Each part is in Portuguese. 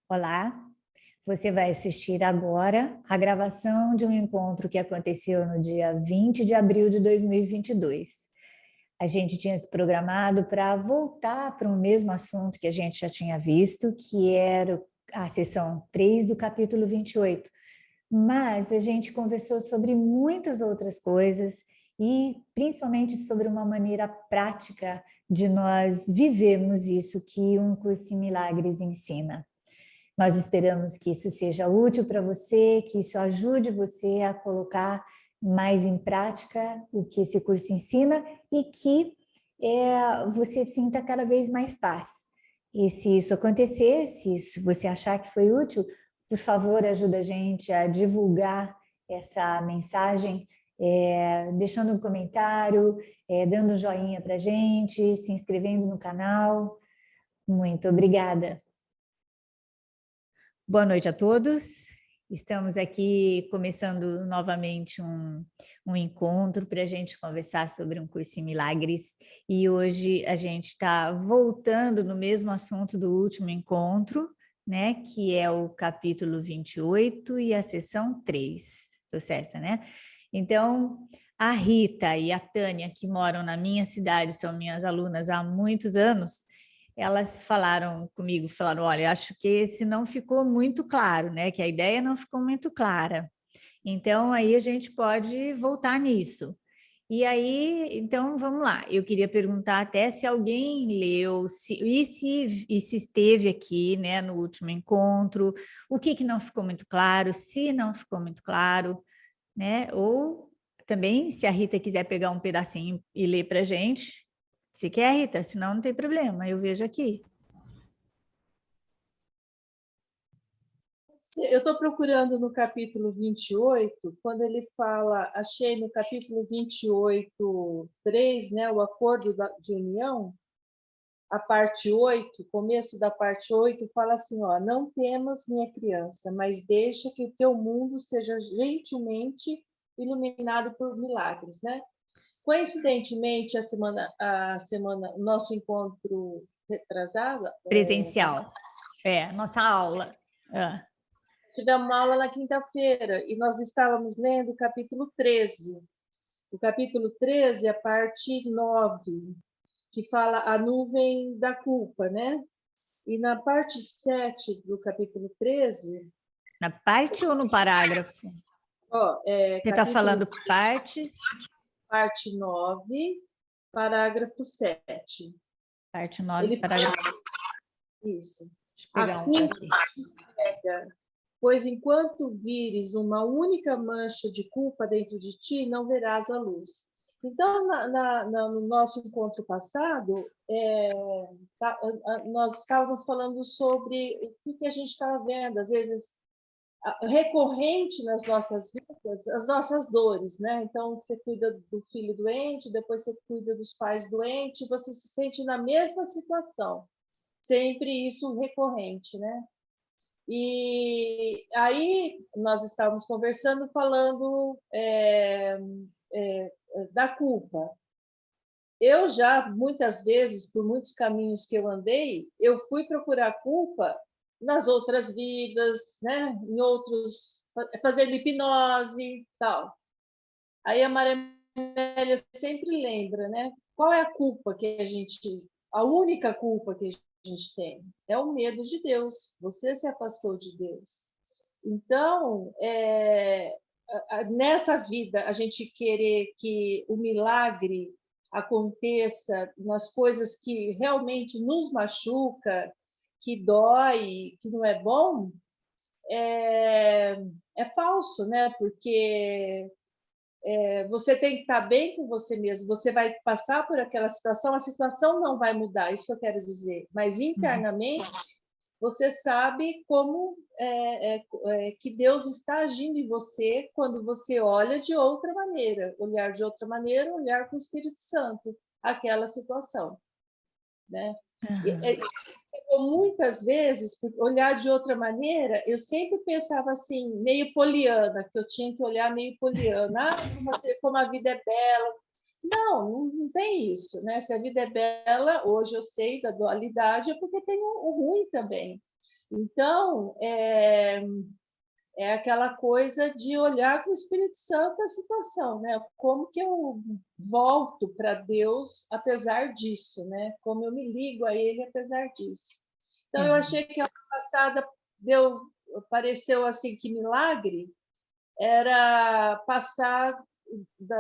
Olá, você vai assistir agora a gravação de um encontro que aconteceu no dia 20 de abril de 2022. A gente tinha se programado para voltar para o mesmo assunto que a gente já tinha visto, que era a sessão 3 do capítulo 28. Mas a gente conversou sobre muitas outras coisas e principalmente sobre uma maneira prática de nós vivermos isso que um curso em milagres ensina. Nós esperamos que isso seja útil para você, que isso ajude você a colocar mais em prática o que esse curso ensina e que você sinta cada vez mais paz. E se isso acontecer, se você achar que foi útil, por favor, ajuda a gente a divulgar essa mensagem, deixando um comentário, dando um joinha para a gente, se inscrevendo no canal. Muito obrigada. Boa noite a todos. Estamos aqui começando novamente um encontro para a gente conversar sobre um curso em milagres. E hoje a gente está voltando no mesmo assunto do último encontro, né? Que é o capítulo 28 e a sessão 3. Estou certa, né? Então, a Rita e a Tânia, que moram na minha cidade, são minhas alunas há muitos anos. Elas falaram comigo, falaram, olha, acho que esse não ficou muito claro, né? Que a ideia não ficou muito clara. Então, aí a gente pode voltar nisso. E aí, então, vamos lá. Eu queria perguntar até se alguém leu, e se esteve aqui, né, no último encontro, o que não ficou muito claro, se não ficou muito claro, né? Ou também, se a Rita quiser pegar um pedacinho e ler para a gente, se quer, Rita, senão não tem problema, eu vejo aqui. Eu estou procurando no capítulo 28, quando ele fala, achei no capítulo 28, 3, né, o acordo de união, a parte 8, começo da parte 8, fala assim, ó, não temas, minha criança, mas deixa que o teu mundo seja gentilmente iluminado por milagres, né? Coincidentemente, o nosso encontro retrasado... Presencial, nossa aula. Tivemos uma aula na quinta-feira e nós estávamos lendo o capítulo 13. O capítulo 13, a parte 9, que fala a nuvem da culpa, né? E na parte 7 do capítulo 13... Na parte ou no parágrafo? Você está falando parte? Parte 9, parágrafo 7. Parte 9, parágrafo... Isso. Deixa eu pegar um aqui. Pois enquanto vires uma única mancha de culpa dentro de ti, não verás a luz. Então, no nosso encontro passado, nós estávamos falando sobre o que a gente estava vendo, às vezes, recorrente nas nossas vidas, as nossas dores, né? Então, você cuida do filho doente, depois você cuida dos pais doentes, você se sente na mesma situação. Sempre isso recorrente, né? E aí nós estávamos conversando, falando da culpa. Eu já, muitas vezes, por muitos caminhos que eu andei, eu fui procurar culpa nas outras vidas, né? Em outros, fazendo hipnose, tal. Aí a Maria Amélia sempre lembra, né? Qual é a culpa que a única culpa que a gente tem? É o medo de Deus. Você se afastou de Deus. Então, nessa vida, a gente querer que o milagre aconteça nas coisas que realmente nos machuca, que dói, que não é bom, é falso, né? Porque você tem que estar bem com você mesmo. Você vai passar por aquela situação, a situação não vai mudar, isso que eu quero dizer. Mas internamente, você sabe como que Deus está agindo em você quando você olha de outra maneira, olhar de outra maneira, olhar com o Espírito Santo aquela situação, né? Muitas vezes, por olhar de outra maneira, eu sempre pensava assim, meio poliana, que eu tinha que olhar meio poliana, como a vida é bela. Não tem isso, né? Se a vida é bela, hoje eu sei da dualidade, é porque tem o ruim também. Então, é aquela coisa de olhar com o Espírito Santo a situação, né? Como que eu volto para Deus apesar disso, né? Como eu me ligo a Ele apesar disso. Então, eu achei que a ano passada pareceu assim que milagre era passar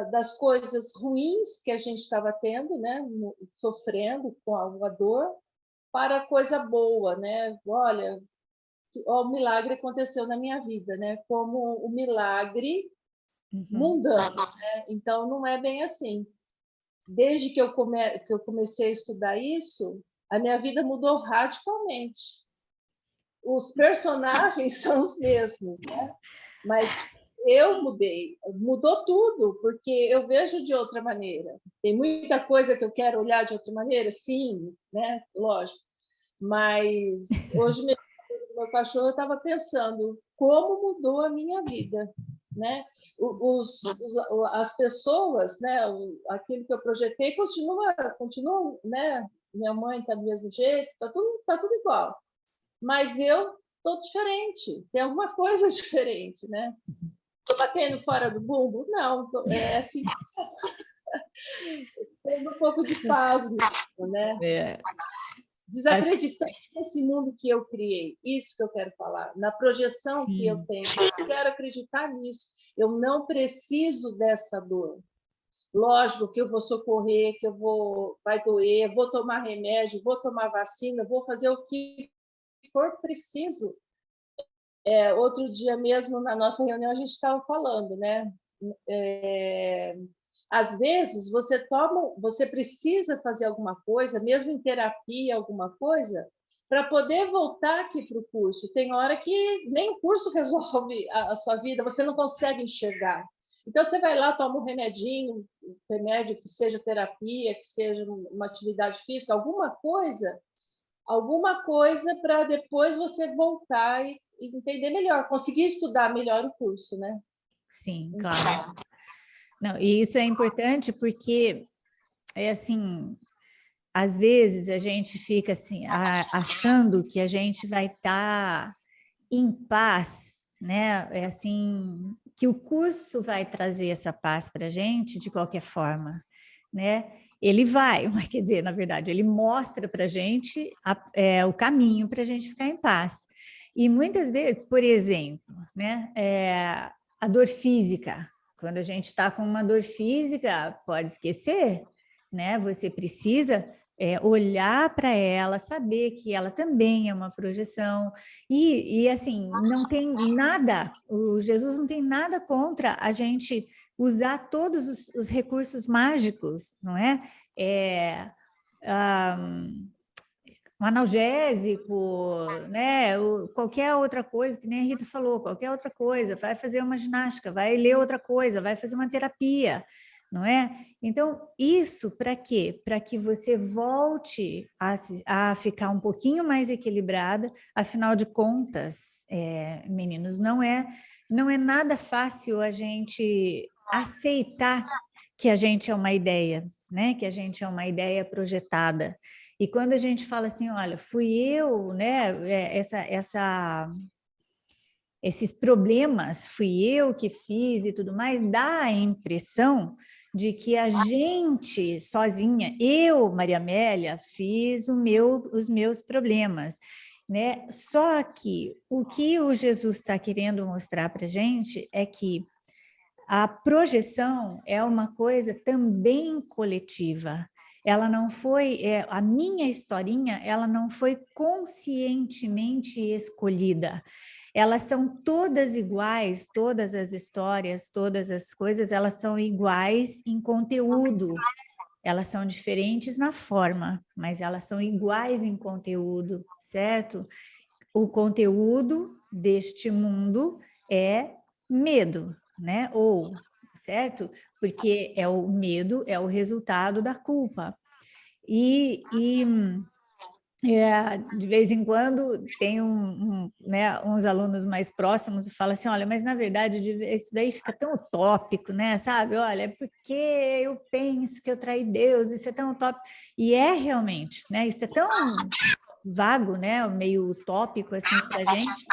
das coisas ruins que a gente estava tendo, né? Sofrendo com a dor, para a coisa boa, né? Olha, o milagre aconteceu na minha vida, né? Como o milagre mundano, né? Então não é bem assim. Desde que eu comecei a estudar isso, a minha vida mudou radicalmente. Os personagens são os mesmos, né? Mas eu mudou tudo, porque eu vejo de outra maneira. Tem muita coisa que eu quero olhar de outra maneira, sim, né? Lógico. Mas hoje mesmo, meu cachorro, eu estava pensando como mudou a minha vida, né? As pessoas, né? Aquilo que eu projetei continua, né? Minha mãe está do mesmo jeito, tá tudo igual. Mas eu estou diferente, tem alguma coisa diferente, né? Estou batendo fora do bumbo? Não, é assim, tendo um pouco de paz mesmo, né? Desacreditando nesse mundo que eu criei, isso que eu quero falar, na projeção que eu tenho, eu quero acreditar nisso, eu não preciso dessa dor. Lógico que eu vou socorrer, vai doer, vou tomar remédio, vou tomar vacina, vou fazer o que for preciso. Outro dia mesmo, na nossa reunião, a gente estava falando, né? Às vezes, você precisa fazer alguma coisa, mesmo em terapia, alguma coisa, para poder voltar aqui para o curso. Tem hora que nem o curso resolve a sua vida, você não consegue enxergar. Então, você vai lá, toma um remedinho, remédio que seja terapia, que seja uma atividade física, alguma coisa para depois você voltar e entender melhor, conseguir estudar melhor o curso, né? Sim, claro. Não, e isso é importante porque é assim, às vezes a gente fica assim, achando que a gente vai estar em paz, né? É assim, que o curso vai trazer essa paz para a gente de qualquer forma, né? Ele vai, mas quer dizer, na verdade, ele mostra para a gente o caminho para a gente ficar em paz. E muitas vezes, por exemplo, né? A dor física. Quando a gente está com uma dor física, pode esquecer, né? Você precisa olhar para ela, saber que ela também é uma projeção, e assim, não tem nada, o Jesus não tem nada contra a gente usar todos os recursos mágicos, não é? Um analgésico, né? Qualquer outra coisa, que nem a Rita falou, qualquer outra coisa, vai fazer uma ginástica, vai ler outra coisa, vai fazer uma terapia, não é? Então, isso para quê? Para que você volte a ficar um pouquinho mais equilibrada, afinal de contas, meninos, não é nada fácil a gente aceitar que a gente é uma ideia, né? Que a gente é uma ideia projetada. E quando a gente fala assim, olha, fui eu, né? Esses problemas fui eu que fiz e tudo mais, dá a impressão de que a gente sozinha, eu, Maria Amélia, fiz os meus problemas, né? Só que o Jesus está querendo mostrar para a gente é que a projeção é uma coisa também coletiva. Ela não foi, a minha historinha, ela não foi conscientemente escolhida. Elas são todas iguais, todas as histórias, todas as coisas, elas são iguais em conteúdo. Elas são diferentes na forma, mas elas são iguais em conteúdo, certo? O conteúdo deste mundo é medo, né? Ou, certo? Porque o medo é o resultado da culpa. De vez em quando tem né, uns alunos mais próximos e falam assim, olha, mas na verdade isso daí fica tão utópico, né? Sabe? Olha, é porque eu penso que eu traí Deus, isso é tão utópico. E é realmente, né? Isso é tão vago, né? Meio utópico, assim, para a gente.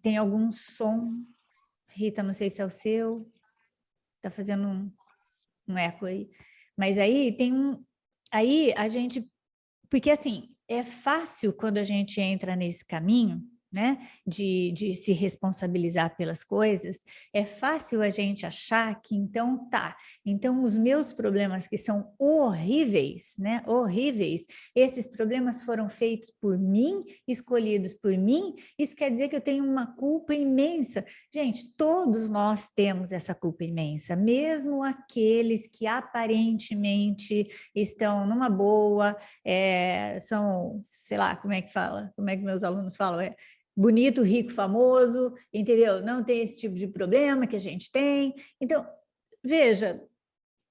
Tem algum som, Rita, não sei se é o seu, está fazendo um eco aí. Mas aí tem aí a gente, porque assim, é fácil quando a gente entra nesse caminho, né, de se responsabilizar pelas coisas, é fácil a gente achar que então tá, então os meus problemas que são horríveis, né, horríveis, esses problemas foram feitos por mim, escolhidos por mim, isso quer dizer que eu tenho uma culpa imensa. Gente, todos nós temos essa culpa imensa, mesmo aqueles que aparentemente estão numa boa, são, sei lá, como é que fala? Como é que meus alunos falam? Bonito, rico, famoso, entendeu? Não tem esse tipo de problema que a gente tem. Então, veja,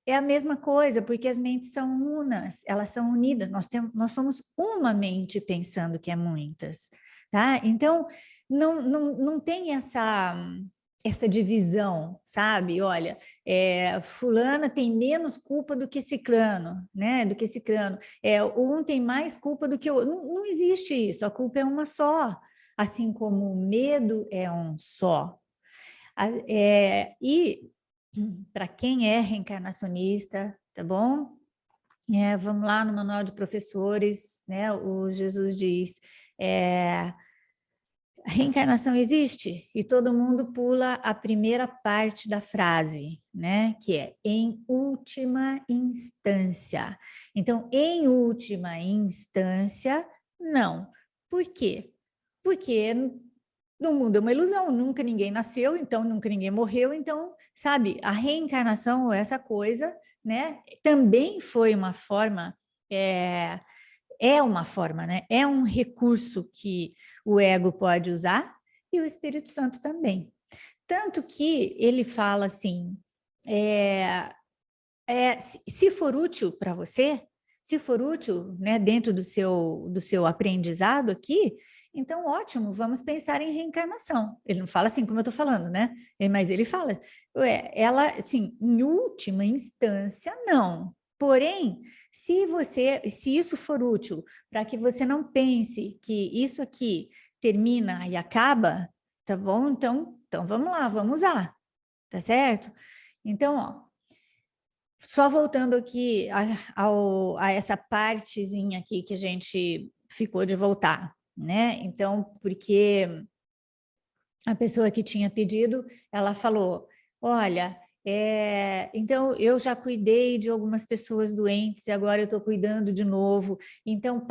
é a mesma coisa, porque as mentes são unas, elas são unidas, nós somos uma mente pensando que é muitas, tá? Então, não tem essa divisão, sabe? Olha, fulana tem menos culpa do que ciclano, né? Do que ciclano. Um tem mais culpa do que o outro. Não existe isso, a culpa é uma só, assim como o medo é um só. E para quem é reencarnacionista, tá bom? Vamos lá no manual de professores, né? O Jesus diz, a reencarnação existe? E todo mundo pula a primeira parte da frase, né? Que é em última instância. Então, em última instância, não. Por quê? Porque no mundo é uma ilusão, nunca ninguém nasceu, então nunca ninguém morreu, então, sabe, a reencarnação, essa coisa, né? Também foi uma forma, uma forma, né? É um recurso que o ego pode usar e o Espírito Santo também. Tanto que ele fala assim, se for útil para você, se for útil, né, dentro do seu aprendizado aqui, então ótimo, vamos pensar em reencarnação. Ele não fala assim como eu estou falando, né? Mas ele fala, ela, assim, em última instância, não. Porém, se isso for útil para que você não pense que isso aqui termina e acaba, tá bom? Então vamos lá, vamos usar, tá certo? Então, ó, só voltando aqui a essa partezinha aqui que a gente ficou de voltar, né? Então, porque a pessoa que tinha pedido, ela falou, olha, então eu já cuidei de algumas pessoas doentes e agora eu estou cuidando de novo. Então,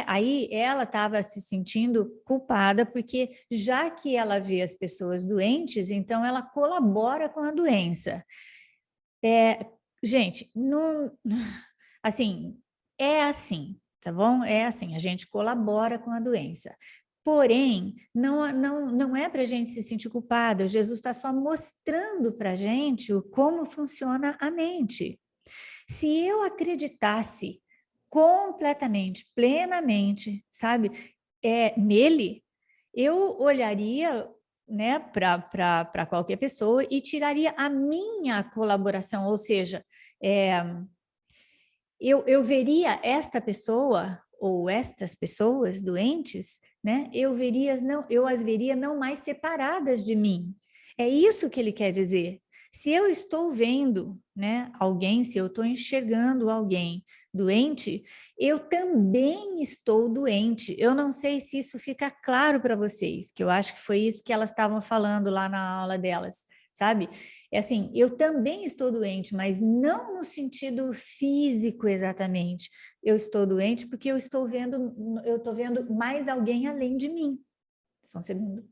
aí ela estava se sentindo culpada porque já que ela vê as pessoas doentes, então ela colabora com a doença. Gente, não, assim, tá bom? É assim, a gente colabora com a doença. Porém, não é para a gente se sentir culpado. Jesus está só mostrando para a gente como funciona a mente. Se eu acreditasse completamente, plenamente, sabe, nele, eu olharia, né, para qualquer pessoa e tiraria a minha colaboração, ou seja, eu veria esta pessoa ou estas pessoas doentes, né? Eu as veria não mais separadas de mim. É isso que ele quer dizer. Se eu estou vendo, né, alguém, se eu estou enxergando alguém doente, eu também estou doente. Eu não sei se isso fica claro para vocês, que eu acho que foi isso que elas estavam falando lá na aula delas, sabe? É assim, eu também estou doente, mas não no sentido físico exatamente. Eu estou doente porque eu estou vendo mais alguém além de mim. Só um segundo.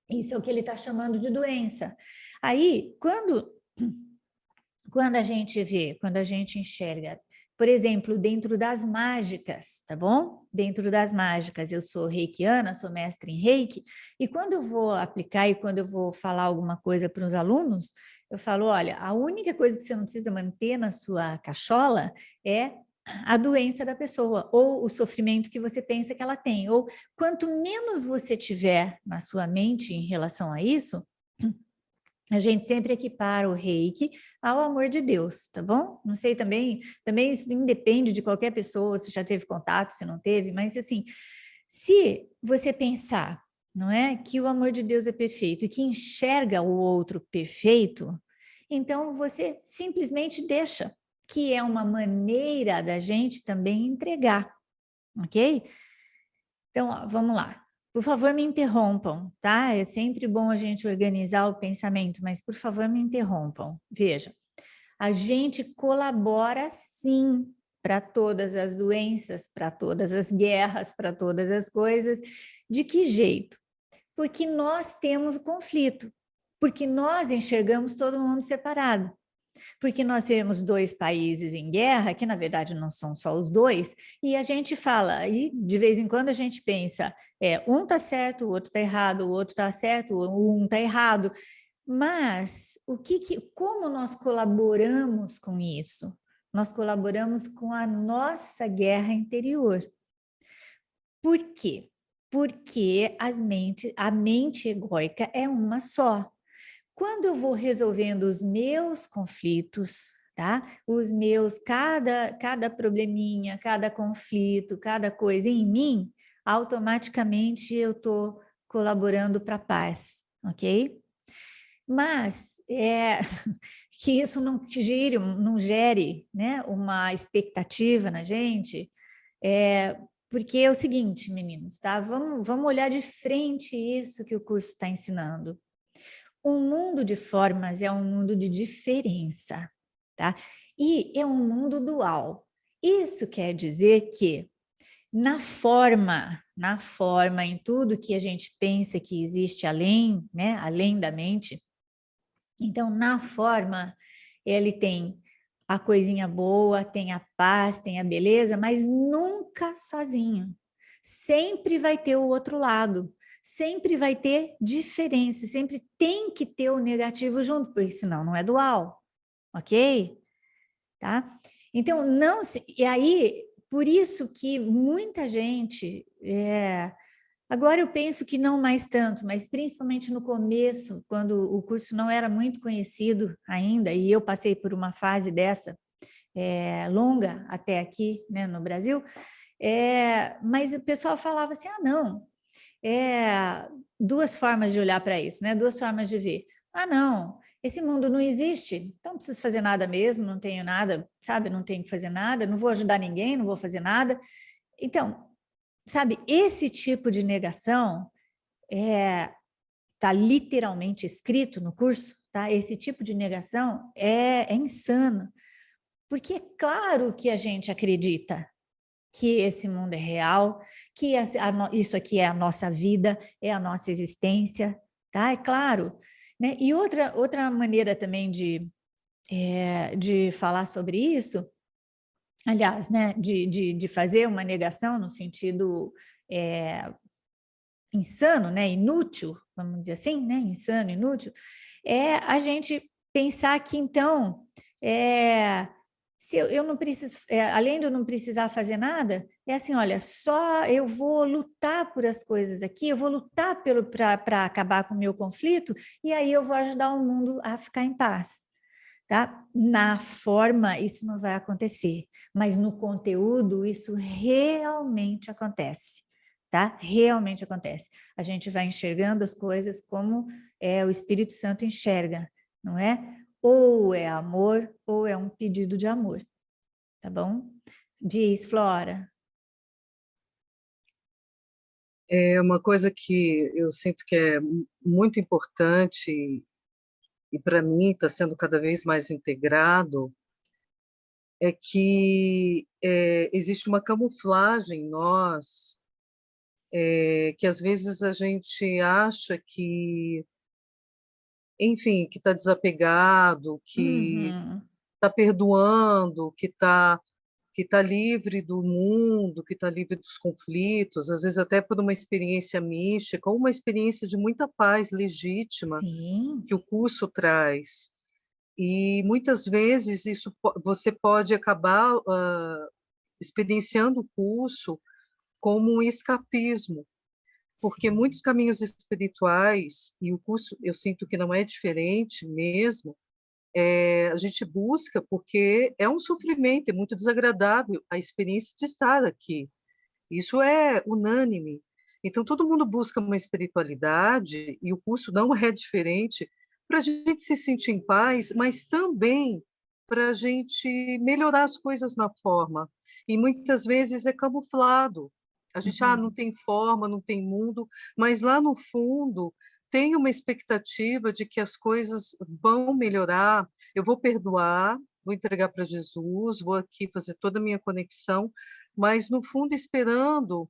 Isso é o que ele está chamando de doença. Aí, quando a gente vê, quando a gente enxerga, por exemplo, dentro das mágicas, tá bom? Dentro das mágicas, eu sou reikiana, sou mestre em reiki, e quando eu vou aplicar e quando eu vou falar alguma coisa para os alunos, eu falo, olha, a única coisa que você não precisa manter na sua cachola é a doença da pessoa, ou o sofrimento que você pensa que ela tem, ou quanto menos você tiver na sua mente em relação a isso, A gente sempre equipara o reiki ao amor de Deus, tá bom? Não sei também isso independe de qualquer pessoa, se já teve contato, se não teve, mas assim, se você pensar, não é, que o amor de Deus é perfeito e que enxerga o outro perfeito, então você simplesmente deixa, que é uma maneira da gente também entregar, ok? Então, ó, vamos lá. Por favor, me interrompam, tá? É sempre bom a gente organizar o pensamento, mas por favor, me interrompam. Veja, a gente colabora sim para todas as doenças, para todas as guerras, para todas as coisas. De que jeito? Porque nós temos o conflito, porque nós enxergamos todo mundo separado. Porque nós temos dois países em guerra, que na verdade não são só os dois, e a gente fala, e de vez em quando a gente pensa, um está certo, o outro está errado, o outro está certo, um está errado. Mas como nós colaboramos com isso? Nós colaboramos com a nossa guerra interior. Por quê? Porque a mente egóica é uma só. Quando eu vou resolvendo os meus conflitos, tá? Os meus, cada probleminha, cada conflito, cada coisa em mim, automaticamente eu estou colaborando para a paz, ok? Mas que isso não gere, né, uma expectativa na gente, porque é o seguinte, meninos, tá? Vamos olhar de frente isso que o curso está ensinando. Um mundo de formas é um mundo de diferença, tá? E é um mundo dual. Isso quer dizer que em tudo que a gente pensa que existe além, né, além da mente, então na forma ele tem a coisinha boa, tem a paz, tem a beleza, mas nunca sozinho. Sempre vai ter o outro lado, sempre vai ter diferença, sempre tem que ter o negativo junto, porque senão não é dual, ok? Tá? Então, não se... E aí, por isso que muita gente... Agora eu penso que não mais tanto, mas principalmente no começo, quando o curso não era muito conhecido ainda, e eu passei por uma fase dessa, longa até aqui, né, no Brasil, mas o pessoal falava assim, não, duas formas de olhar para isso, né? Duas formas de ver. Não, esse mundo não existe, então não preciso fazer nada mesmo, não tenho nada, sabe? Não tenho que fazer nada, não vou ajudar ninguém, não vou fazer nada. Então, sabe, esse tipo de negação está literalmente escrito no curso, tá? Esse tipo de negação é insano, porque é claro que a gente acredita que esse mundo é real, que isso aqui é a nossa vida, é a nossa existência, tá? É claro, né? E outra maneira também de falar sobre isso, aliás, né? De fazer uma negação no sentido insano, né? Inútil, vamos dizer assim, né? Insano, inútil, é a gente pensar que então se eu não preciso, além de eu não precisar fazer nada, é assim, olha, só eu vou lutar por as coisas aqui, eu vou lutar para acabar com o meu conflito, e aí eu vou ajudar o mundo a ficar em paz, tá? Na forma, isso não vai acontecer, mas no conteúdo, isso realmente acontece, tá? Realmente acontece. A gente vai enxergando as coisas como o Espírito Santo enxerga, não é? Ou é amor, ou é um pedido de amor, tá bom? Diz, Flora. É uma coisa que eu sinto que é muito importante e para mim está sendo cada vez mais integrado, é que existe uma camuflagem em nós, que às vezes a gente acha que, enfim, que está desapegado, que Uhum. está perdoando, que tá livre do mundo, que está livre dos conflitos, às vezes até por uma experiência mística, ou uma experiência de muita paz legítima Sim, que o curso traz. E muitas vezes você pode acabar experienciando o curso como um escapismo, porque muitos caminhos espirituais, e o curso eu sinto que não é diferente mesmo, a gente busca porque é um sofrimento, é muito desagradável a experiência de estar aqui. Isso é unânime. Então, todo mundo busca uma espiritualidade, e o curso não é diferente, para a gente se sentir em paz, mas também para a gente melhorar as coisas na forma. E muitas vezes é camuflado. A gente não Uhum. tem forma, não tem mundo, mas lá no fundo tem uma expectativa de que as coisas vão melhorar. Eu vou perdoar, vou entregar para Jesus, vou aqui fazer toda a minha conexão, mas no fundo esperando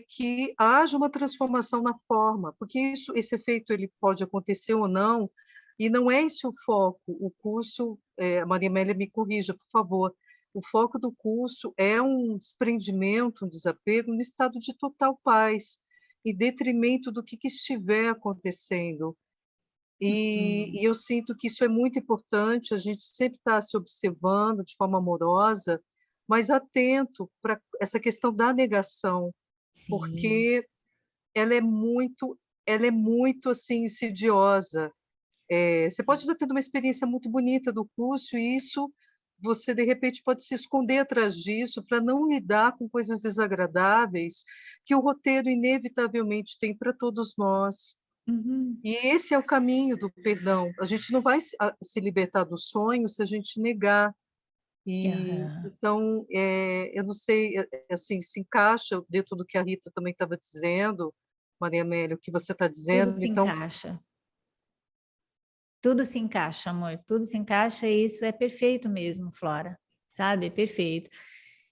que haja uma transformação na forma, porque esse efeito ele pode acontecer ou não, e não é esse o foco. O curso, Maria Amélia me corrija, por favor, o foco do curso é um desprendimento, um desapego no estado de total paz, em detrimento do que estiver acontecendo. E Uhum. eu sinto que isso é muito importante, a gente sempre está se observando de forma amorosa, mas atento para essa questão da negação, Sim. porque ela é muito assim insidiosa. Você pode estar tendo uma experiência muito bonita do curso e isso você de repente pode se esconder atrás disso para não lidar com coisas desagradáveis que o roteiro inevitavelmente tem para todos nós. Uhum. E esse é o caminho do perdão. A gente não vai se libertar do sonho se a gente negar. E Aham. então, eu não sei, assim, se encaixa dentro do que a Rita também estava dizendo, Maria Amélia, o que você está Tudo dizendo. se Então, encaixa. Tudo se encaixa, amor. Tudo se encaixa e isso é perfeito mesmo, Flora. Sabe? É perfeito.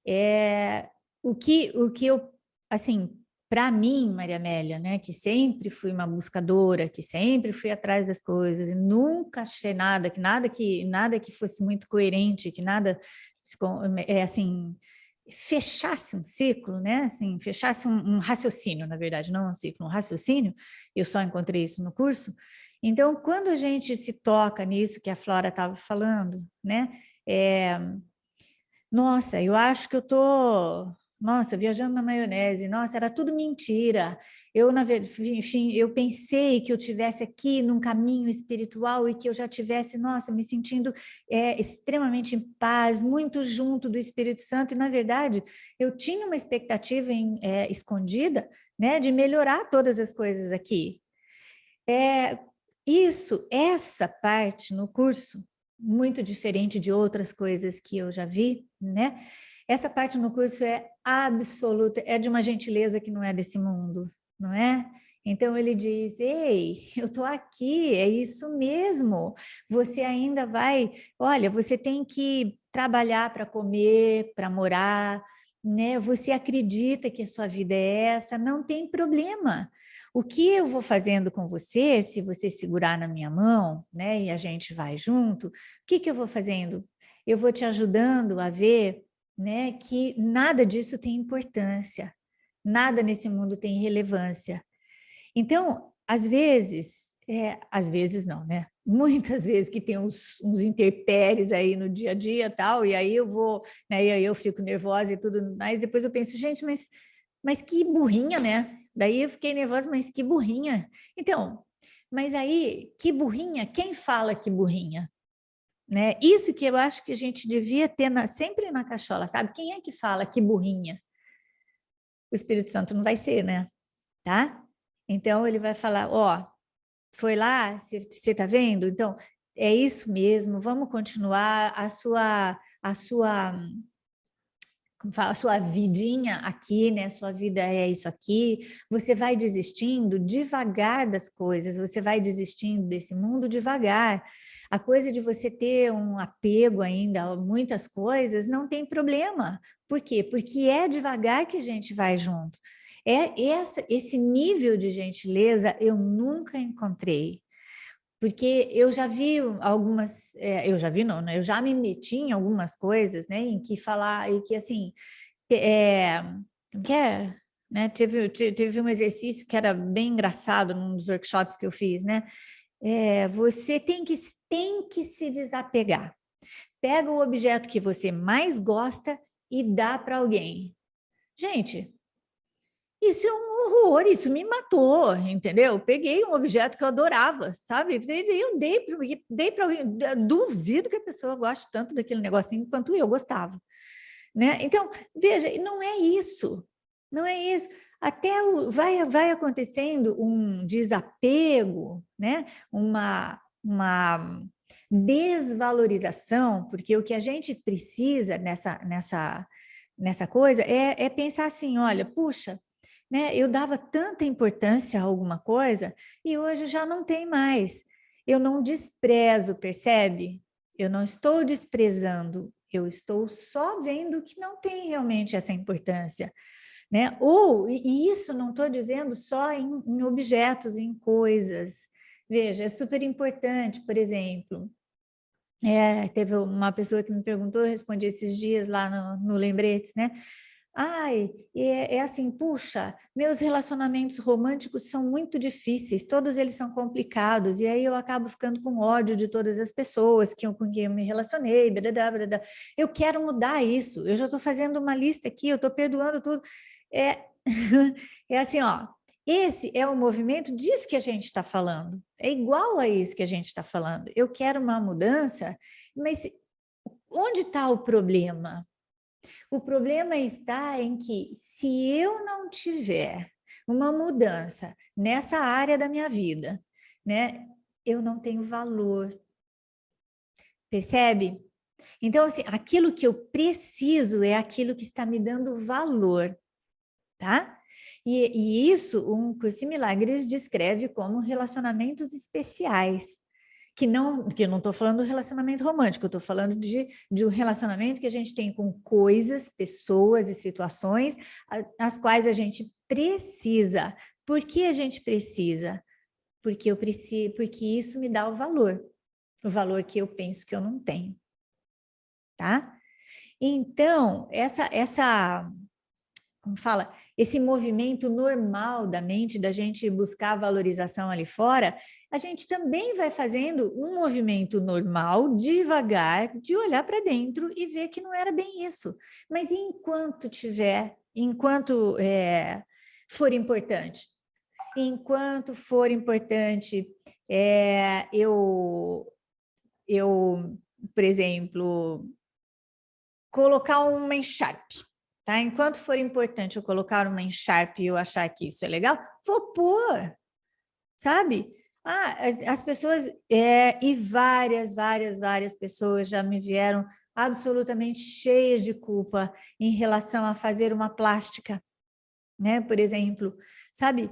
É, o que eu, assim, para mim, Maria Amélia, né, que sempre fui uma buscadora, que sempre fui atrás das coisas e nunca achei nada que fosse muito coerente, que nada assim fechasse um ciclo, né? Assim, fechasse um raciocínio, na verdade, não um ciclo, um raciocínio. Eu só encontrei isso no curso. Então, quando a gente se toca nisso que a Flora estava falando, né? É, nossa, eu acho que eu tô, nossa, viajando na maionese. Nossa, era tudo mentira. Eu, na verdade, enfim, eu pensei que eu tivesse aqui num caminho espiritual e que eu já tivesse, nossa, me sentindo extremamente em paz, muito junto do Espírito Santo. E, na verdade, eu tinha uma expectativa escondida, né, de melhorar todas as coisas aqui. É, essa parte no curso, muito diferente de outras coisas que eu já vi, né? Essa parte no curso é absoluta, é de uma gentileza que não é desse mundo, não é? Então ele diz: Ei, eu estou aqui, é isso mesmo. Você ainda vai, olha, você tem que trabalhar para comer, para morar, né? Você acredita que a sua vida é essa, não tem problema. O que eu vou fazendo com você, se você segurar na minha mão, né, e a gente vai junto, o que eu vou fazendo? Eu vou te ajudando a ver, né, que nada disso tem importância, nada nesse mundo tem relevância. Então, às vezes não, né? Muitas vezes que tem uns intempéries aí no dia a dia tal, e aí eu vou, né, e aí eu fico nervosa e tudo mais, depois eu penso, gente, mas que burrinha, né? Daí eu fiquei nervosa, mas que burrinha. Então, mas aí, que burrinha? Quem fala que burrinha? Né? Isso que eu acho que a gente devia ter sempre na cachola, sabe? Quem é que fala que burrinha? O Espírito Santo não vai ser, né? Tá? Então ele vai falar, ó, foi lá, você tá vendo? Então, é isso mesmo, vamos continuar a sua como fala, a sua vidinha aqui, né? Sua vida é isso aqui. Você vai desistindo devagar das coisas, você vai desistindo desse mundo devagar. A coisa de você ter um apego ainda a muitas coisas não tem problema. Por quê? Porque é devagar que a gente vai junto. Esse nível de gentileza eu nunca encontrei. Porque eu já vi algumas, eu já vi não, né? Eu já me meti em algumas coisas, né? Em que falar, e que assim, é, que é, né? Teve um exercício que era bem engraçado num dos workshops que eu fiz, né? Você tem que se desapegar. Pega o objeto que você mais gosta e dá para alguém. Gente, Isso é um horror, isso me matou, entendeu? Peguei um objeto que eu adorava, sabe? Eu dei para alguém, duvido que a pessoa goste tanto daquele negocinho quanto eu gostava, né? Então, veja, não é isso, não é isso. Até vai acontecendo um desapego, né? Uma desvalorização, porque o que a gente precisa nessa coisa é pensar assim, olha, puxa, né, eu dava tanta importância a alguma coisa e hoje já não tem mais. Eu não desprezo, percebe? Eu não estou desprezando, eu estou só vendo que não tem realmente essa importância, né? E isso não estou dizendo só em objetos, em coisas. Veja, é super importante, por exemplo, teve uma pessoa que me perguntou, eu respondi esses dias lá no Lembretes, né? Ai, assim, puxa, meus relacionamentos românticos são muito difíceis, todos eles são complicados, e aí eu acabo ficando com ódio de todas as pessoas com quem eu me relacionei, blá, blá, blá. Eu quero mudar isso, eu já estou fazendo uma lista aqui, eu estou perdoando tudo. É, é assim, ó, esse é o movimento disso que a gente está falando, é igual a isso que a gente está falando. Eu quero uma mudança, mas onde está o problema? O problema está em que, se eu não tiver uma mudança nessa área da minha vida, né, eu não tenho valor. Percebe? Então, assim, aquilo que eu preciso é aquilo que está me dando valor, tá? E isso, um Curso em Milagres descreve como relacionamentos especiais. Que eu não estou falando do relacionamento romântico, eu estou falando de um relacionamento que a gente tem com coisas, pessoas e situações as quais a gente precisa. Por que a gente precisa? Porque eu preciso, porque isso me dá o valor que eu penso que eu não tenho, tá? Então, como fala, esse movimento normal da mente, da gente buscar valorização ali fora, a gente também vai fazendo um movimento normal, devagar, de olhar para dentro e ver que não era bem isso. Mas enquanto for importante, eu, por exemplo, colocar uma encharpe. Tá? Enquanto for importante eu colocar uma encharpe e eu achar que isso é legal, vou pôr, sabe? As pessoas, e várias pessoas já me vieram absolutamente cheias de culpa em relação a fazer uma plástica, né? Por exemplo, sabe?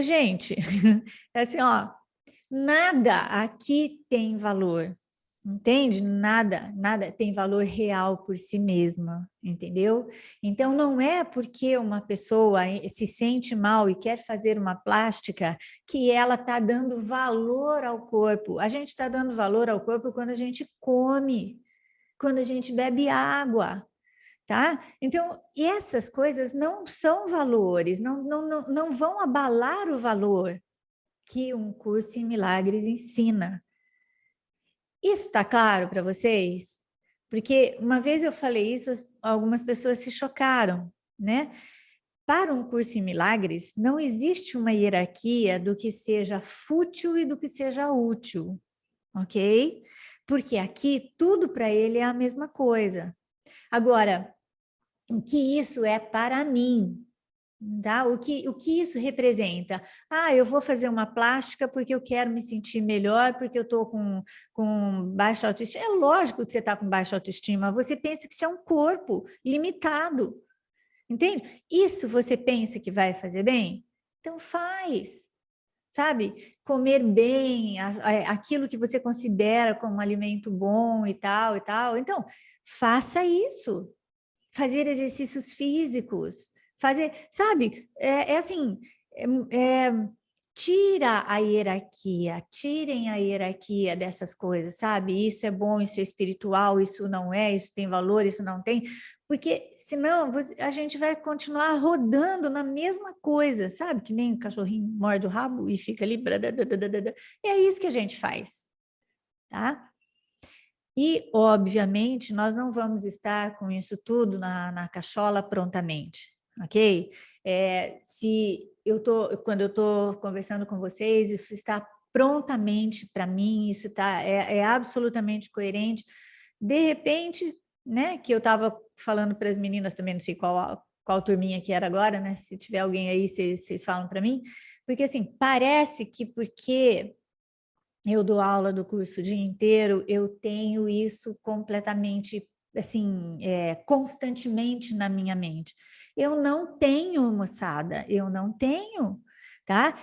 Gente, é assim, ó, nada aqui tem valor. Entende? Nada tem valor real por si mesma, entendeu? Então, não é porque uma pessoa se sente mal e quer fazer uma plástica que ela está dando valor ao corpo. A gente está dando valor ao corpo quando a gente come, quando a gente bebe água, tá? Então, essas coisas não são valores, não vão abalar o valor que um curso em milagres ensina. Isso está claro para vocês? Porque uma vez eu falei isso, algumas pessoas se chocaram, né? Para um curso em milagres, não existe uma hierarquia do que seja fútil e do que seja útil, ok? Porque aqui tudo para ele é a mesma coisa. Agora, o que isso é para mim? Tá? O que isso representa? Eu vou fazer uma plástica porque eu quero me sentir melhor, porque eu estou com baixa autoestima. É lógico que você está com baixa autoestima, você pensa que isso é um corpo limitado, entende? Isso você pensa que vai fazer bem? Então faz, sabe? Comer bem, aquilo que você considera como um alimento bom e tal, e tal. Então, faça isso. Fazer exercícios físicos, sabe, assim, tirem a hierarquia dessas coisas, sabe? Isso é bom, isso é espiritual, isso não é, isso tem valor, isso não tem, porque senão a gente vai continuar rodando na mesma coisa, sabe? Que nem o cachorrinho morde o rabo e fica ali, é isso que a gente faz, tá? E, obviamente, nós não vamos estar com isso tudo na cachola prontamente, ok? Quando eu estou conversando com vocês, isso está prontamente para mim, isso é absolutamente coerente. De repente, né, que eu estava falando para as meninas também, não sei qual turminha que era agora, né? Se tiver alguém aí, vocês falam para mim, porque assim, parece que porque eu dou aula do curso o dia inteiro, eu tenho isso completamente, assim, constantemente na minha mente. Eu não tenho, moçada, eu não tenho, tá?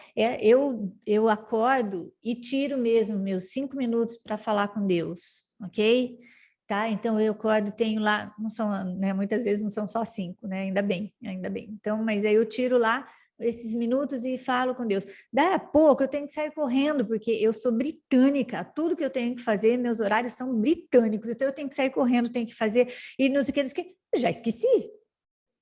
Eu acordo e tiro mesmo meus 5 minutos para falar com Deus, ok? Tá? Então eu acordo, tenho lá, não são, né, muitas vezes não são só 5, né? Ainda bem, ainda bem. Então, mas aí eu tiro lá esses minutos e falo com Deus. Daí a pouco eu tenho que sair correndo, porque eu sou britânica, tudo que eu tenho que fazer, meus horários são britânicos, então eu tenho que sair correndo, tenho que fazer, e não sei o que, já esqueci,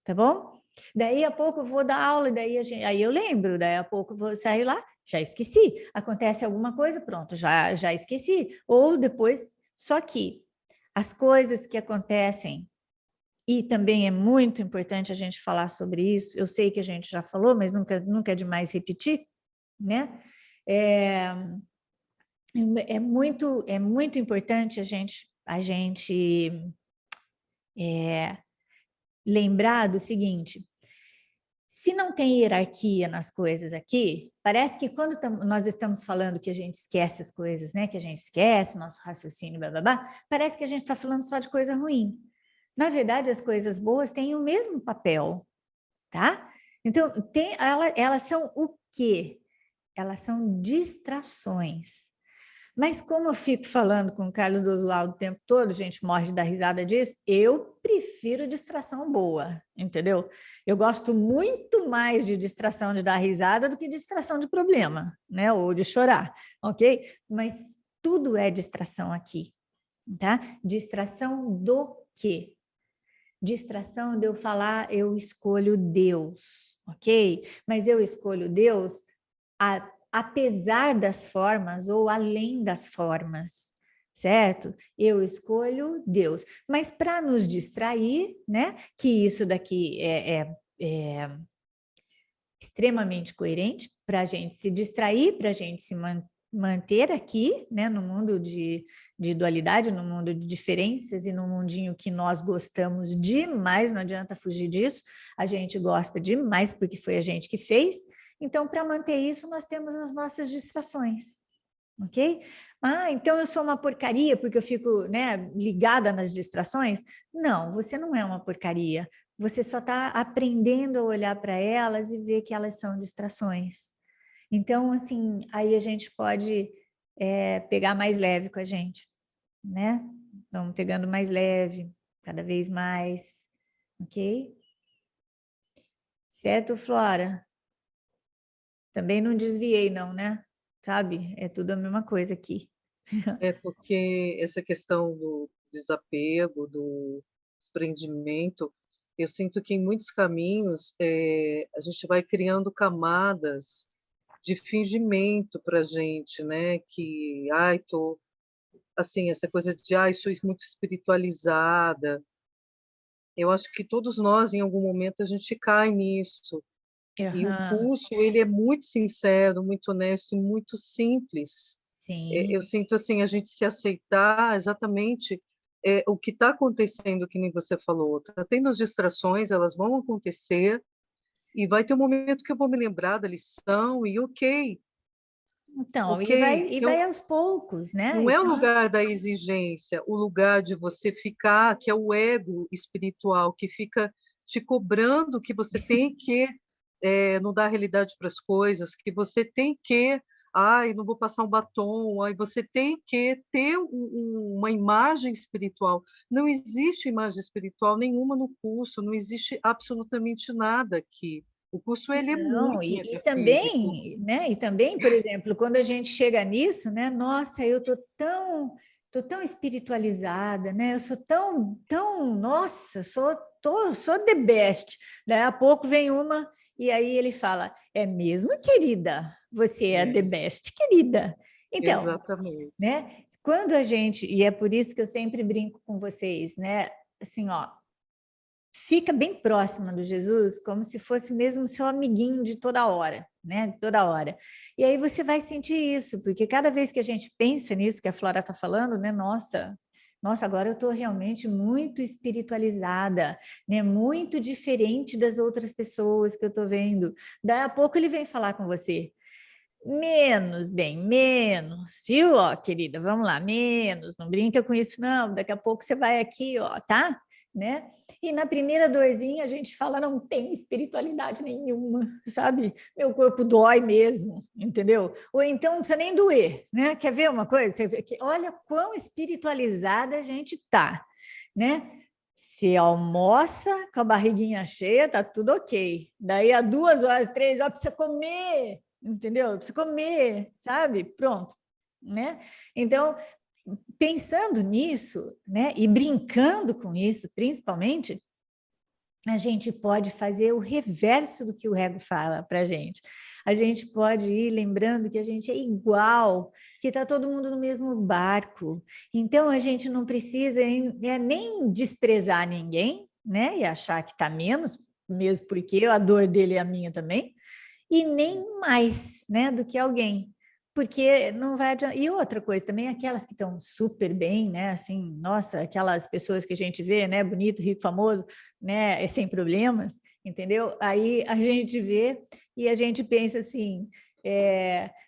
tá bom? Daí a pouco eu vou dar aula, e daí aí eu lembro, daí a pouco eu vou sair lá, já esqueci, acontece alguma coisa, pronto, já esqueci, ou depois, só que as coisas que acontecem, e também é muito importante a gente falar sobre isso, eu sei que a gente já falou, mas nunca é demais repetir, né? É muito importante a gente lembrar do seguinte: se não tem hierarquia nas coisas aqui, parece que quando nós estamos falando que a gente esquece as coisas, né? Que a gente esquece nosso raciocínio, blá, blá, blá, parece que a gente está falando só de coisa ruim. Na verdade, as coisas boas têm o mesmo papel, tá? Então, elas são o quê? Elas são distrações. Mas como eu fico falando com o Carlos Oswaldo o tempo todo, a gente morre de dar risada disso, eu prefiro distração boa, entendeu? Eu gosto muito mais de distração de dar risada do que distração de problema, né? Ou de chorar, ok? Mas tudo é distração aqui, tá? Distração do quê? Distração de eu falar, eu escolho Deus, ok? Mas eu escolho Deus apesar das formas ou além das formas, certo? Eu escolho Deus. Mas para nos distrair, né? Que isso daqui é extremamente coerente para a gente se distrair, para a gente se manter aqui, né, no mundo de dualidade, no mundo de diferenças e no mundinho que nós gostamos demais, não adianta fugir disso, a gente gosta demais porque foi a gente que fez, então para manter isso nós temos as nossas distrações, ok? Ah, então eu sou uma porcaria porque eu fico, né, ligada nas distrações? Não, você não é uma porcaria, você só está aprendendo a olhar para elas e ver que elas são distrações. Então, assim, aí a gente pode pegar mais leve com a gente, né? Vamos pegando mais leve, cada vez mais, ok? Certo, Flora? Também não desviei, não, né? Sabe? É tudo a mesma coisa aqui. É porque essa questão do desapego, do desprendimento, eu sinto que em muitos caminhos a gente vai criando camadas de fingimento para a gente, né? Que, ai, tô, assim, essa coisa de, ai, sou muito espiritualizada. Eu acho que todos nós, em algum momento, a gente cai nisso. E o Aham, curso, ele é muito sincero, muito honesto e muito simples. Eu sim. sinto assim, a gente se aceitar exatamente o que está acontecendo, que nem você falou. Está tendo as distrações, elas vão acontecer, e vai ter um momento que eu vou me lembrar da lição, e ok, Então, ok. e vai aos poucos, né? Não E é o só- lugar da exigência, o lugar de você ficar, que é o ego espiritual, que fica te cobrando que você tem que não dar realidade para as coisas, que você tem que, ai, não vou passar um batom, ai, você tem que ter uma imagem espiritual. Não existe imagem espiritual nenhuma no curso, não existe absolutamente nada aqui. O curso ele é Não, muito e metafísico. também, né? E também, por exemplo, quando a gente chega nisso, né? Nossa, eu tô tão espiritualizada, né? Eu sou nossa, sou the best. Daí a pouco vem uma e aí ele fala: "É mesmo, querida? Você é the É, best, querida". Então, exatamente. né? Quando a gente, e é por isso que eu sempre brinco com vocês, né? Assim, ó, fica bem próxima do Jesus, como se fosse mesmo seu amiguinho de toda hora, né? De toda hora. E aí você vai sentir isso, porque cada vez que a gente pensa nisso que a Flora está falando, né? Nossa, agora eu estou realmente muito espiritualizada, né? Muito diferente das outras pessoas que eu estou vendo. Daí a pouco ele vem falar com você. Menos, bem, menos, viu, ó, querida? Vamos lá, menos, não brinca com isso, não. Daqui a pouco você vai aqui, ó, tá? Né? E na primeira dorzinha a gente fala, não tem espiritualidade nenhuma, sabe? Meu corpo dói mesmo, entendeu? Ou então não precisa nem doer, né? Quer ver uma coisa? Você vê que, olha quão espiritualizada a gente tá, né? Se almoça com a barriguinha cheia, tá tudo ok. Daí a 2 horas, 3 horas, precisa comer, entendeu? Precisa comer, sabe? Pronto, né? Então, pensando nisso, né, e brincando com isso, principalmente, a gente pode fazer o reverso do que o ego fala para a gente. A gente pode ir lembrando que a gente é igual, que está todo mundo no mesmo barco. Então, a gente não precisa nem desprezar ninguém, né, e achar que está menos, mesmo porque a dor dele é a minha também, e nem mais, né, do que alguém, porque não vai adiantar. E outra coisa também, aquelas que estão super bem, né, assim, nossa, aquelas pessoas que a gente vê, né, bonito, rico, famoso, né, sem problemas, entendeu? Aí a gente vê e a gente pensa assim,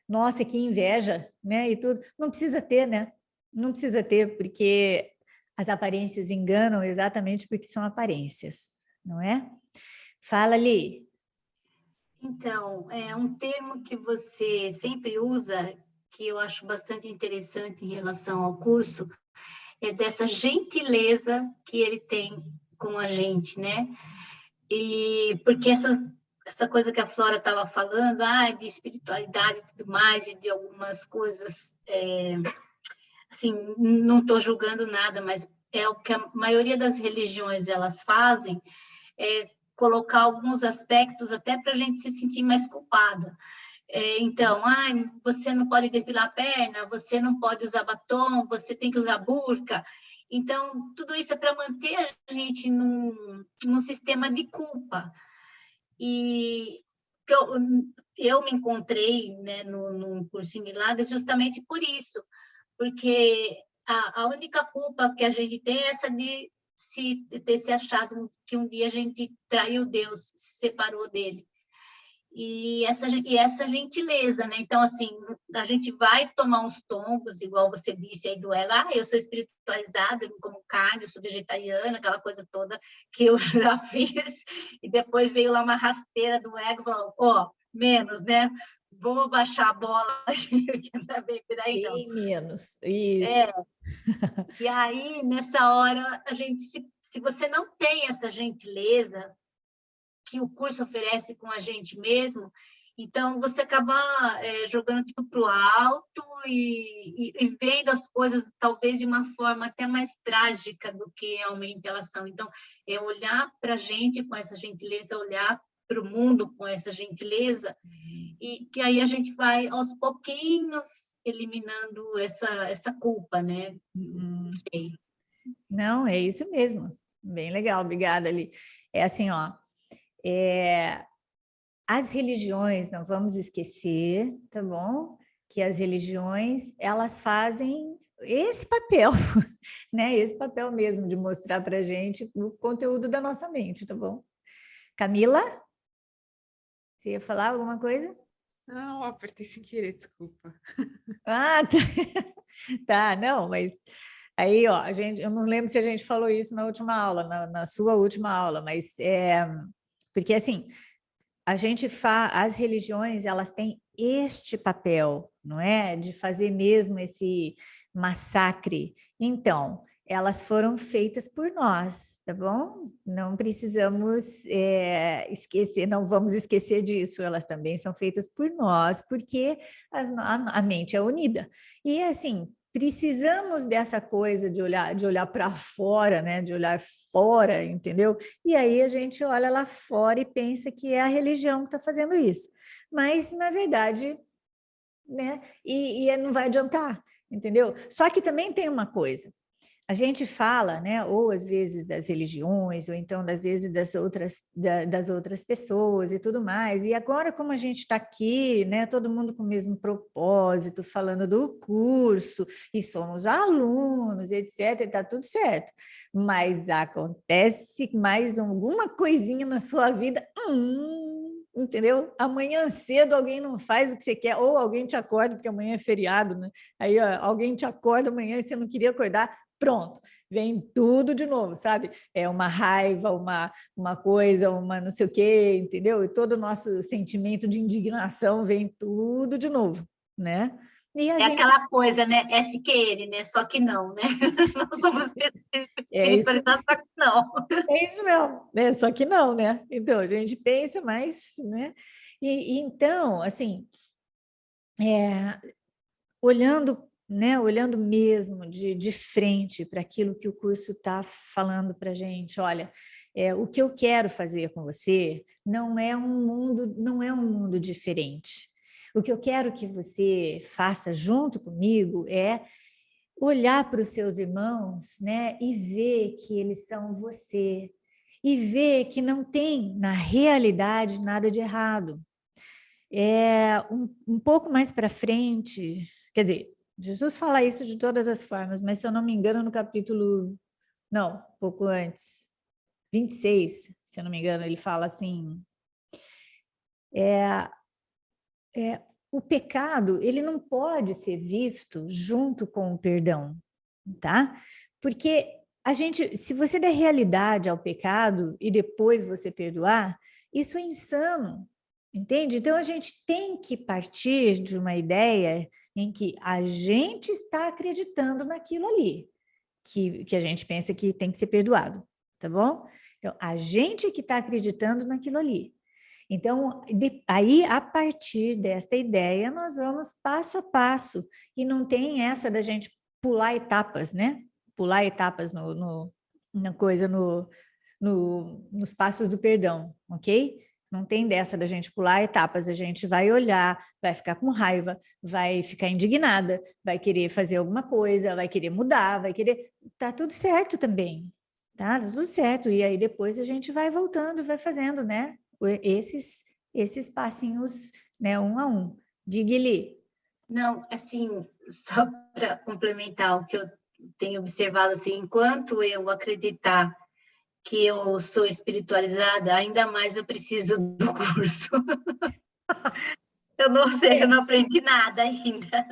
nossa, que inveja, né, e tudo. Não precisa ter, né? Não precisa ter, porque as aparências enganam exatamente porque são aparências, não é? Fala ali. Então, é um termo que você sempre usa, que eu acho bastante interessante em relação ao curso, é dessa gentileza que ele tem com a gente, né? E porque essa coisa que a Flora estava falando, de espiritualidade e tudo mais, e de algumas coisas, assim, não estou julgando nada, mas é o que a maioria das religiões elas fazem, colocar alguns aspectos até para a gente se sentir mais culpada. Então, você não pode depilar a perna, você não pode usar batom, você tem que usar burca. Então, tudo isso é para manter a gente num sistema de culpa. E eu me encontrei, né, num curso em Milagres justamente por isso, porque a única culpa que a gente tem é essa de ter se achado que um dia a gente traiu Deus, se separou dele. E essa gentileza, né? Então, assim, a gente vai tomar uns tombos, igual você disse aí do ego, eu sou espiritualizada, eu não como carne, eu sou vegetariana, aquela coisa toda que eu já fiz, e depois veio lá uma rasteira do ego, falou, menos, né? Vamos baixar a bola, que não é bem por aí, não. Bem menos, isso. E aí, nessa hora, a gente, se você não tem essa gentileza que o curso oferece com a gente mesmo, então você acaba jogando tudo para o alto e vendo as coisas talvez de uma forma até mais trágica do que realmente elas são. Então, é olhar para a gente com essa gentileza, olhar para o mundo com essa gentileza, e que aí a gente vai, aos pouquinhos, eliminando essa culpa, né? Não sei. Não, é isso mesmo. Bem legal, obrigada, Ali. É assim, ó, as religiões, não vamos esquecer, tá bom? Que as religiões, elas fazem esse papel, né? Esse papel mesmo de mostrar para a gente o conteúdo da nossa mente, tá bom? Camila? Você ia falar alguma coisa? Não, apertei sem querer, desculpa. Ah, tá, não, mas aí, ó, eu não lembro se a gente falou isso na última aula, na sua última aula, mas porque assim, as religiões, elas têm este papel, não é? De fazer mesmo esse massacre. Então, elas foram feitas por nós, tá bom? Não precisamos esquecer, não vamos esquecer disso, elas também são feitas por nós, porque a mente é unida. E assim, precisamos dessa coisa de olhar para fora, né? De olhar fora, entendeu? E aí a gente olha lá fora e pensa que é a religião que está fazendo isso. Mas, na verdade, né? E não vai adiantar, entendeu? Só que também tem uma coisa. a gente fala, né, ou às vezes das religiões, ou então às vezes das outras pessoas e tudo mais. E agora, como a gente está aqui, né, todo mundo com o mesmo propósito, falando do curso, e somos alunos, etc., está tudo certo. Mas acontece mais alguma coisinha na sua vida, entendeu? Amanhã cedo alguém não faz o que você quer, ou alguém te acorda, porque amanhã é feriado, né? Aí ó, alguém te acorda amanhã e você não queria acordar, pronto, vem tudo de novo, sabe? É uma raiva, uma coisa, uma não sei o quê, entendeu? E todo o nosso sentimento de indignação vem tudo de novo, né? E a É gente aquela coisa, né? É se querer, né? Só que não, né? Nós somos é isso, espiritualizados, só que não. é isso mesmo, né? Só que não, né? Então a gente pensa, mas, né? E então, assim, olhando, né, olhando mesmo de frente para aquilo que o curso está falando para a gente, olha, o que eu quero fazer com você não é um mundo diferente. O que eu quero que você faça junto comigo é olhar para os seus irmãos, né, e ver que eles são você, e ver que não tem, na realidade, nada de errado. Um pouco mais para frente, quer dizer, Jesus fala isso de todas as formas, mas se eu não me engano, no capítulo, não, pouco antes, 26, se eu não me engano, ele fala assim, o pecado, ele não pode ser visto junto com o perdão, tá? Porque a gente, se você der realidade ao pecado e depois você perdoar, isso é insano, entende? Então a gente tem que partir de uma ideia em que a gente está acreditando naquilo ali, que a gente pensa que tem que ser perdoado, tá bom? Então, a gente que está acreditando naquilo ali. Então, aí, a partir desta ideia, nós vamos passo a passo, e não tem essa da gente pular etapas, né? Pular etapas na coisa, nos passos do perdão, ok? Não tem dessa da gente pular etapas, a gente vai olhar, vai ficar com raiva, vai ficar indignada, vai querer fazer alguma coisa, vai querer mudar, vai querer... Tá tudo certo também, tá? Tá tudo certo, e aí depois a gente vai voltando, vai fazendo, né? Esses passinhos, né, um a um. Diga-lhe. Não, assim, só para complementar o que eu tenho observado, assim, enquanto eu acreditar que eu sou espiritualizada, ainda mais eu preciso do curso. Eu não sei, eu não aprendi nada ainda.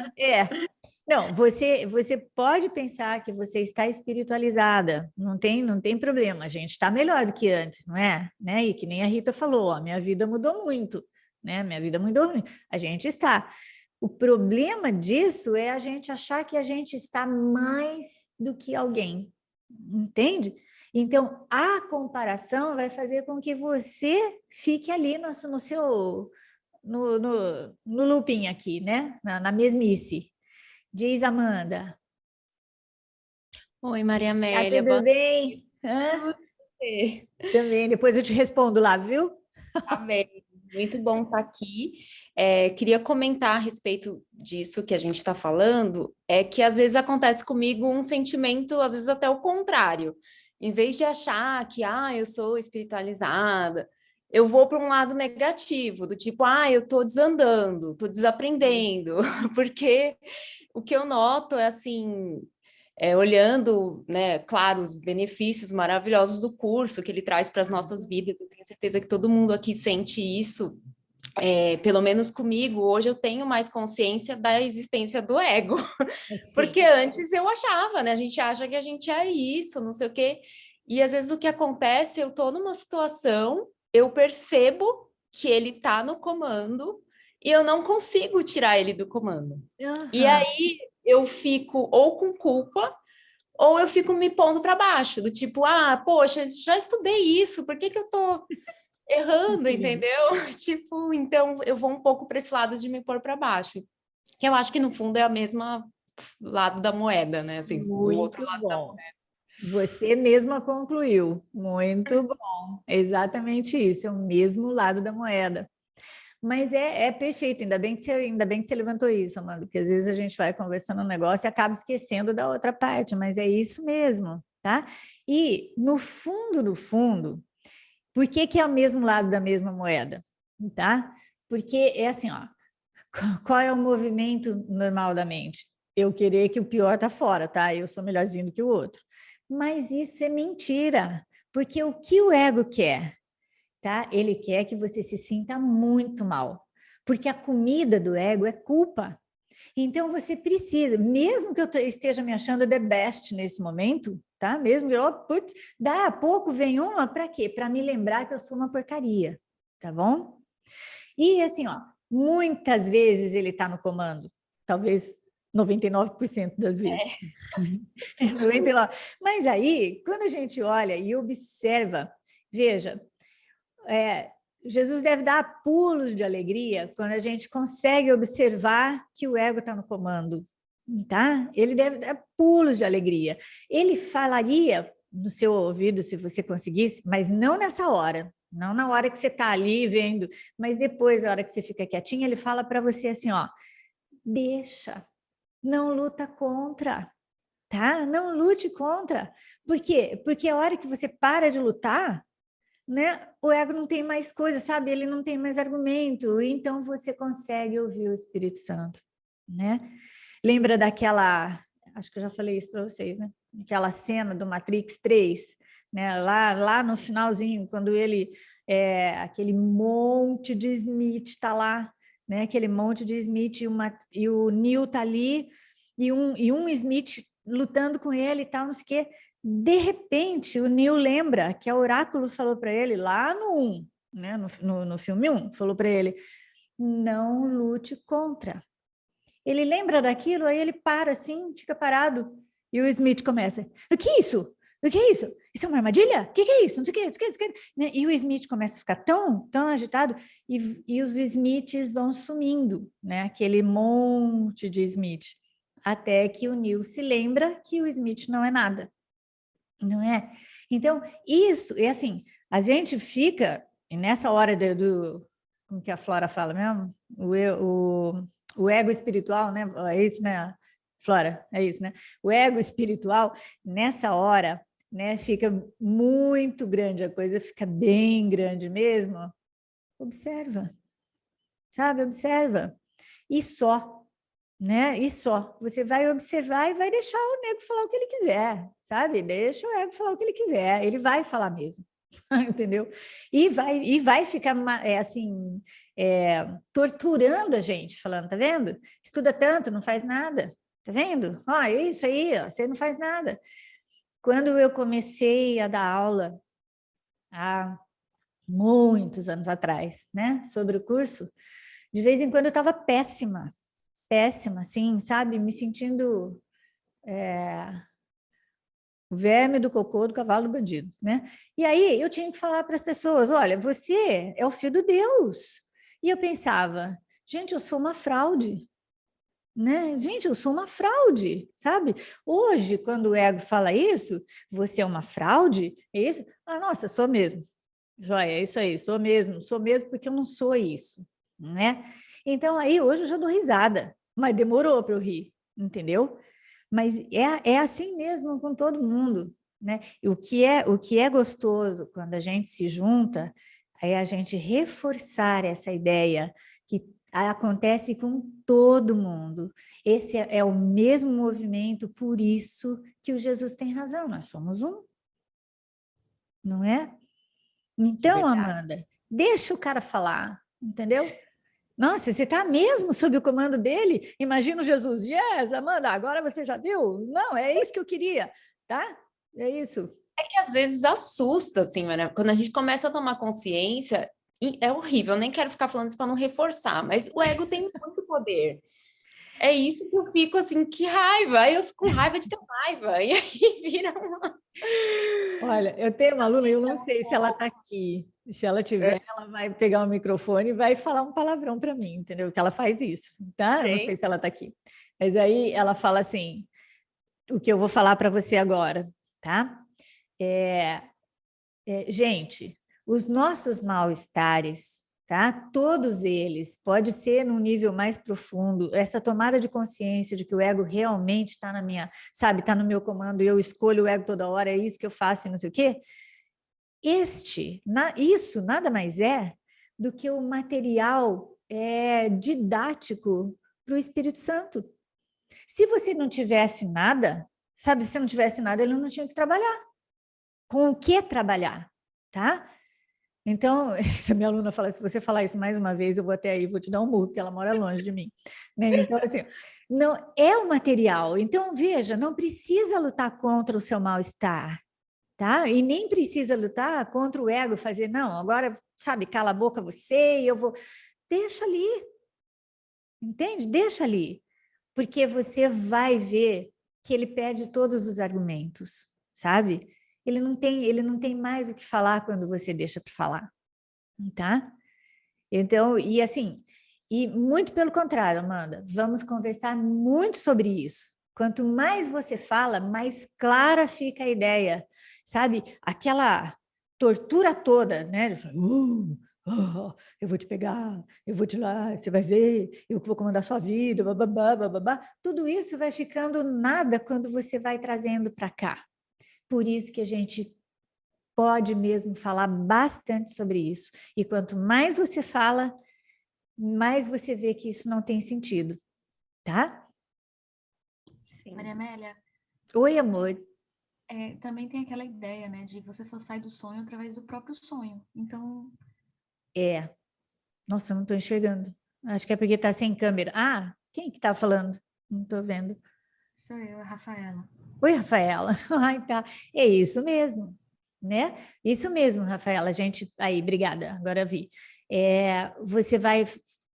Não, você pode pensar que você está espiritualizada, não tem problema, a gente está melhor do que antes, não é? Né? E que nem a Rita falou, ó, minha vida mudou muito, né? Minha vida mudou muito, a gente está. O problema disso é a gente achar que a gente está mais do que alguém, entende? Então, a comparação vai fazer com que você fique ali no seu, no looping aqui, né? Na mesmice. Diz, Amanda. Oi, Maria Tá Amélia, tudo boa bem? Hã? noite. Também, depois eu te respondo lá, viu? Amém. Muito bom estar aqui. Queria comentar a respeito disso que a gente está falando, é que às vezes acontece comigo um sentimento, às vezes até o contrário. Em vez de achar que, eu sou espiritualizada, eu vou para um lado negativo, do tipo, eu estou desandando, estou desaprendendo, porque o que eu noto é assim, olhando, né, claro, os benefícios maravilhosos do curso que ele traz para as nossas vidas. Eu tenho certeza que todo mundo aqui sente isso. Pelo menos comigo, hoje eu tenho mais consciência da existência do ego, porque antes eu achava, né? A gente acha que a gente é isso, não sei o quê, e às vezes o que acontece, eu estou numa situação, eu percebo que ele está no comando e eu não consigo tirar ele do comando. E aí eu fico ou com culpa, ou eu fico me pondo para baixo, do tipo, poxa, já estudei isso, por que eu tô errando, entendeu? Tipo, então eu vou um pouco para esse lado de me pôr para baixo, que eu acho que no fundo é a mesma lado da moeda, né? Assim, do outro lado da moeda. Você mesma concluiu. Muito bom. Exatamente isso, é o mesmo lado da moeda. Mas é perfeito, ainda bem que você levantou isso, Amanda, porque às vezes a gente vai conversando um negócio e acaba esquecendo da outra parte, mas é isso mesmo, tá? E no fundo do fundo, por que que é o mesmo lado da mesma moeda, tá? Porque é assim, ó, qual é o movimento normal da mente? Eu querer que o pior tá fora, tá? Eu sou melhorzinho do que o outro. Mas isso é mentira, porque o que o ego quer? Tá? Ele quer que você se sinta muito mal, porque a comida do ego é culpa. Então você precisa, mesmo que eu esteja me achando the best nesse momento, tá? Mesmo que eu, putz, dá a pouco vem uma para quê? Para me lembrar que eu sou uma porcaria, tá bom? E assim, ó, muitas vezes ele está no comando, talvez 99% das vezes. 99. Mas aí, quando a gente olha e observa, veja, Jesus deve dar pulos de alegria quando a gente consegue observar que o ego está no comando, tá? Ele deve dar pulos de alegria. Ele falaria no seu ouvido, se você conseguisse, mas não nessa hora, não na hora que você está ali vendo, mas depois, na hora que você fica quietinho, ele fala para você assim, ó, deixa, não luta contra, tá? Não lute contra. Por quê? Porque a hora que você para de lutar, né? O ego não tem mais coisa, sabe? Ele não tem mais argumento, então você consegue ouvir o Espírito Santo, né? Lembra daquela, acho que eu já falei isso para vocês, né? Aquela cena do Matrix 3, né? Lá no finalzinho, quando ele, aquele monte de Smith está lá, né? Aquele monte de Smith e o Neo tá ali, e um Smith lutando com ele e tal, não sei o quê. De repente, o Neo lembra que a Oráculo falou para ele lá no 1, né, no filme 1, falou para ele, não lute contra. Ele lembra daquilo, aí ele para assim, fica parado, e o Smith começa, o que é isso? O que é isso? Isso é uma armadilha? O que é isso? Não sei o que, não sei o que, não sei o que. E o Smith começa a ficar tão agitado, e os Smiths vão sumindo, né? Aquele monte de Smith, até que o Neo se lembra que o Smith não é nada. Não é? Então, isso, é assim, a gente fica, nessa hora como que a Flora fala mesmo? O ego espiritual, né? É isso, né, Flora? É isso, né? O ego espiritual, nessa hora, né, fica muito grande, a coisa fica bem grande mesmo. Observa, sabe? Observa. E só. Né? E só, você vai observar e vai deixar o nego falar o que ele quiser, sabe? Deixa o ego falar o que ele quiser, ele vai falar mesmo, entendeu? E vai ficar assim, torturando a gente, falando, tá vendo? Estuda tanto, não faz nada, tá vendo? Ó, é isso aí, ó, você não faz nada. Quando eu comecei a dar aula há muitos anos atrás, né, sobre o curso, de vez em quando eu estava péssima, assim, sabe? Me sentindo o verme do cocô do cavalo do bandido, né? E aí eu tinha que falar para as pessoas, olha, você é o filho de Deus. E eu pensava, gente, eu sou uma fraude, né? Gente, eu sou uma fraude, sabe? Hoje, quando o ego fala isso, você é uma fraude, é isso? Ah, nossa, sou mesmo. Joia, é isso aí, sou mesmo porque eu não sou isso, né? Então, aí, hoje eu já dou risada, mas demorou para eu rir, entendeu? Mas é assim mesmo com todo mundo, né? E o que é gostoso quando a gente se junta é a gente reforçar essa ideia que acontece com todo mundo. Esse é o mesmo movimento, por isso que o Jesus tem razão, nós somos um, não é? Então, Amanda, deixa o cara falar, entendeu? Nossa, você está mesmo sob o comando dele? Imagina o Jesus. Yes, Amanda, agora você já viu? Não, é isso que eu queria, tá? É isso. É que às vezes assusta, assim, né? Quando a gente começa a tomar consciência, é horrível, eu nem quero ficar falando isso para não reforçar, mas o ego tem muito poder. É isso que eu fico assim, que raiva. Aí eu fico com raiva de ter raiva. E aí vira uma... Olha, eu tenho uma aluna, eu não sei se ela está aqui. Se ela tiver, ela vai pegar o microfone e vai falar um palavrão para mim, entendeu? Que ela faz isso, tá? Eu não sei se ela está aqui. Mas aí ela fala assim, o que eu vou falar para você agora, tá? Gente, os nossos mal-estares, tá? Todos eles, pode ser num nível mais profundo, essa tomada de consciência de que o ego realmente está na minha, sabe, está no meu comando e eu escolho o ego toda hora, é isso que eu faço e não sei o quê. Isso nada mais é do que o material didático para o Espírito Santo. Se você não tivesse nada, sabe, se não tivesse nada, ele não tinha que trabalhar. Com o que trabalhar, tá? Então, se a minha aluna fala, se você falar isso mais uma vez, eu vou até aí, vou te dar um murro, porque ela mora longe de mim. Né? Então, assim, não é o material. Então, veja, não precisa lutar contra o seu mal-estar, tá? E nem precisa lutar contra o ego, fazer, não, agora, sabe, cala a boca você e eu vou... Deixa ali, entende? Deixa ali, porque você vai ver que ele perde todos os argumentos, sabe? Ele não tem mais o que falar quando você deixa para falar, tá? Então, e assim, e muito pelo contrário, Amanda, vamos conversar muito sobre isso. Quanto mais você fala, mais clara fica a ideia, sabe? Aquela tortura toda, né? Eu vou te pegar, eu vou te lá, você vai ver, eu vou comandar sua vida, bababá, bababá. Tudo isso vai ficando nada quando você vai trazendo para cá. Por isso que a gente pode mesmo falar bastante sobre isso. E quanto mais você fala, mais você vê que isso não tem sentido, tá? Sim. Maria Amélia, Oi, amor. também tem aquela ideia, né, de você só sai do sonho através do próprio sonho. Então, Nossa, eu não estou enxergando. Acho que é porque está sem câmera. Ah, quem que está falando? Não estou vendo. sou eu, a Rafaela. Oi, Rafaela. Ai, tá. É isso mesmo, né? Isso mesmo, Rafaela. A gente... Aí, obrigada. Agora eu vi. Você vai...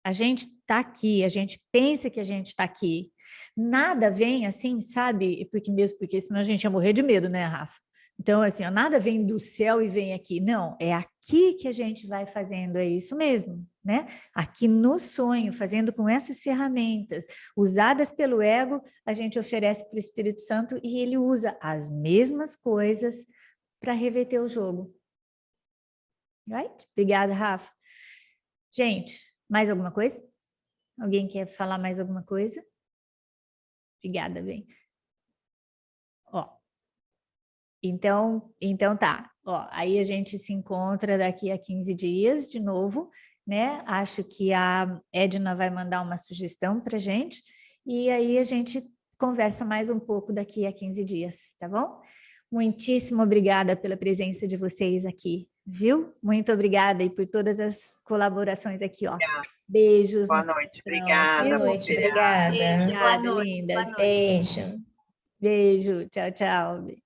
A gente está aqui, a gente pensa que a gente está aqui. Nada vem assim, sabe? Porque senão a gente ia morrer de medo, né, Rafa? Então, assim, ó, nada vem do céu e vem aqui. Não, é aqui que a gente vai fazendo, é isso mesmo, né? Aqui no sonho, fazendo com essas ferramentas, usadas pelo ego, a gente oferece para o Espírito Santo e ele usa as mesmas coisas para reverter o jogo. Right? Obrigada, Rafa. Gente, mais alguma coisa? Alguém quer falar mais alguma coisa? Obrigada, bem. Ó, então tá. Ó, aí a gente se encontra daqui a 15 dias de novo, né? Acho que a Edna vai mandar uma sugestão para gente e aí a gente conversa mais um pouco daqui a 15 dias, tá bom? Muitíssimo obrigada pela presença de vocês aqui, viu? Muito obrigada e por todas as colaborações aqui, ó. Beijos. Boa noite, obrigada. Boa noite, obrigada. Beijo, boa Obrigada, noite, lindas. boa noite. Beijo. Beijo. Tchau, tchau.